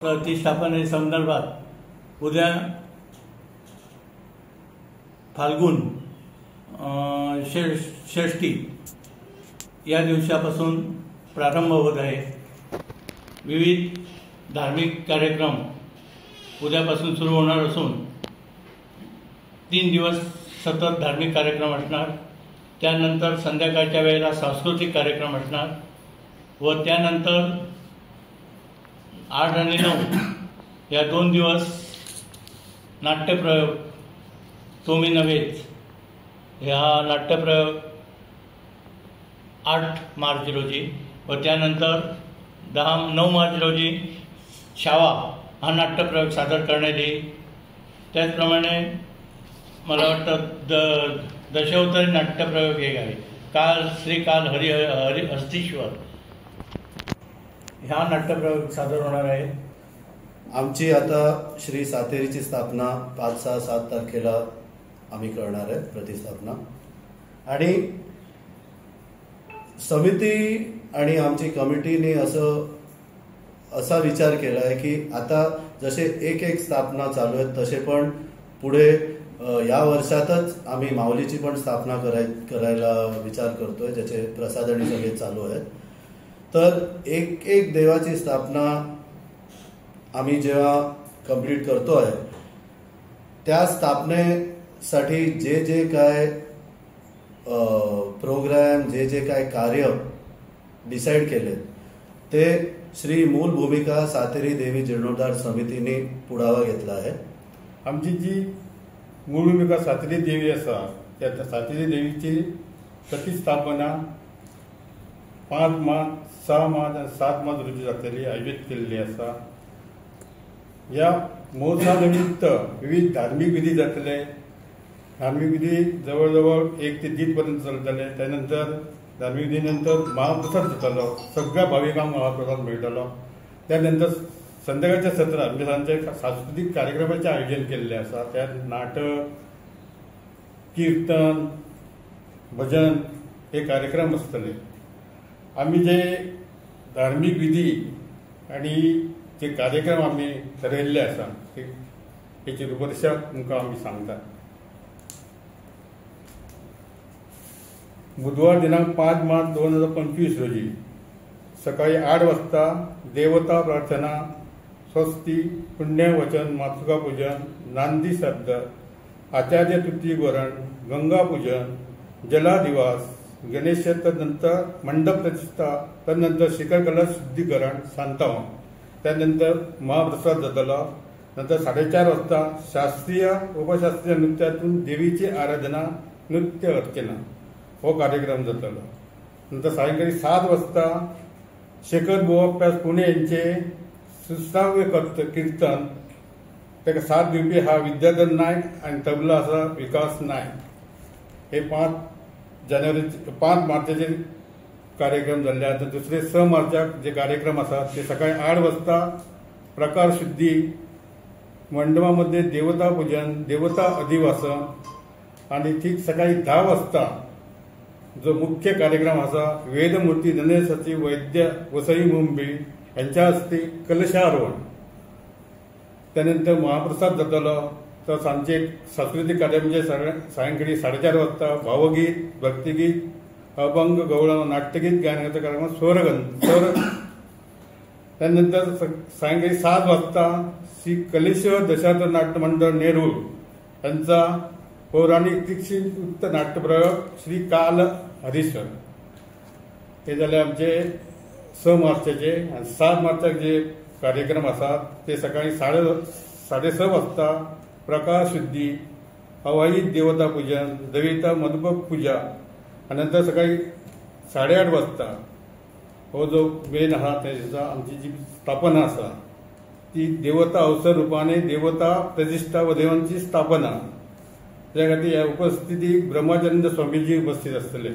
प्रतिष्ठापने संदर्भात उद्या फाल्गुन षष्ठी या दिवसापासून प्रारंभ होत आहे। विविध धार्मिक कार्यक्रम उद्यापासून सुरू होणार असून 3 दिवस सतत धार्मिक कार्यक्रम असणार। त्यानंतर संध्याकाळच्या वेळेला सांस्कृतिक कार्यक्रम असणार व त्यानंतर 8 आणि 9 या 2 दिवस नाट्यप्रयोग तो मी नव्हेच ह्या नाट्यप्रयोग 8 मार्च रोजी व त्यानंतर 9 मार्च रोजी छावा हा नाट्यप्रयोग सादर करण्यात येईल। त्याचप्रमाणे मला वाटतं दशावतारी नाट्यप्रयोग एक आहे, काल श्रीकाल हरी हस्तीश्वर ह्या नाट्यप्रयोग सादर होणार आहे। आमची आता श्री सातेरीची स्थापना 5, 6, 7 तारखेला आम्ही करणार आहे प्रतिस्थापना। आणि समिती आणि आमची कमिटीने असा विचार केला आहे की आता जसे एक स्थापना चालू आहेत तसे पण पुढे या वर्षातच आम्ही माऊलीची पण स्थापना करायला विचार करतोय, ज्याचे प्रसाधनी सगळे चालू आहेत। तर एक देवाची स्थापना आम्ही जेव्हा कंप्लीट करतोय त्या स्थापनेसाठी जे काय प्रोग्राम जे काय कार्य डिसाईड केले ते श्री मूल भूमिका सातेरी देवी जीर्णोद्धार समितीने पुढावा घेतला आहे। आमची जी मूळ भूमिका सातेरी देवी असा त्या सातेरी देवीची प्रतिस्थापना 5 मार्च, 6 मार्च आणि 7 मार्च रोजी जातली आयोजित केलेली असा। या महोत्सवा निमित्त विविध धार्मिक विधी जातले। धार्मिक विधी जवळजवळ 1 ते 1.5 पर्यंत चलतले। त्यानंतर धार्मिक विधीनंतर महाप्रसाद जातलो, सगळ्या भाविकांक महाप्रसाद मेळटलो। त्यानंतर संध्याकाळच्या सत्रात म्हणजे सांजचे सांस्कृतिक कार्यक्रमाचे आयोजन केलेले असा। त्यात नाटक, कीर्तन, भजन हे कार्यक्रम असतले। आम्ही जे धार्मिक विधी आणि जे कार्यक्रम आम्ही ठरयल्ले असा त्याची रूपरेषा तुमकां आम्ही सांगता। बुधवार दिनांक 5 मार्च 2025 रोजी सकाळी 8 वाजता देवता प्रार्थना, स्वस्ती, पुण्यवचन, मातृका पूजन, नांदी शब्द, आचार्य तृतीय वरण, गंगा पूजन, जलादिवास, गणेश, तदनंतर मंडप प्रतिष्ठा, तदनंतर शिखर कलश शुद्धीकरण, शांतवन, त्यानंतर महाप्रसाद जातलो। नंतर 4:30 वाजता शास्त्रीय उपशास्त्रीय नृत्यातून देवीची आराधना, नृत्य अर्चना हो कार्यक्रम जातलो। नंतर सायंकाळी 7 वाजता शेखर बुवा पुणे यांचे सुश्राव्य कीर्तन, ताका साथ दिवपी हा विद्याधर नायक आणि तबला असा विकास नायक। हे 5 मार्चाचे कार्यक्रम झाले। आता दुसरे 6 मार्चाक जे कार्यक्रम असतात ते सकाळी 8 वाजता प्रकार शुद्धी, मंडपामध्ये देवता पूजन, देवता अधिवासन आणि ठीक सकाळी 10 वाजता जो मुख्य कार्यक्रम असा वेदमूर्ती धनेश सचिव वैद्य वसई मुंबई यांच्या हस्ते कलशारोहण। त्यानंतर महाप्रसाद जातलो। तर सांजचे सांस्कृतिक कार्यक्रम म्हणजे सायंकाळी 4:30 वाजता भावगीत, भक्तिगीत, अभंग, गवळण, नाट्यगीत गायनाचा कार्यक्रम स्वर। त्यानंतर सायंकाळी 7 वाजता श्री कलेश्वर दशावतार नाट्य मंडळ नेरूळ यांचा पौराणिक तीक्ष्ण नाट्यप्रयोग श्री काल हरीश्वर हे झाले आमचे 6 मार्चाचे। आणि 7 मार्चाक जे कार्यक्रम असतात ते सकाळी 6:30 वाजता प्रकाश शुद्धी, हवाई देवता पूजन, देविता मधुपक पूजा, आणि नंतर सकाळी 8:30 वाजता हो जो मेन आहा त्याचा आमची जी स्थापना असा ती देवता अवसर रूपाने देवता प्रतिष्ठा व देवांची स्थापना। त्या खातीर ह्या उपस्थितीक ब्रह्मानंद स्वामीजी उपस्थित असतले।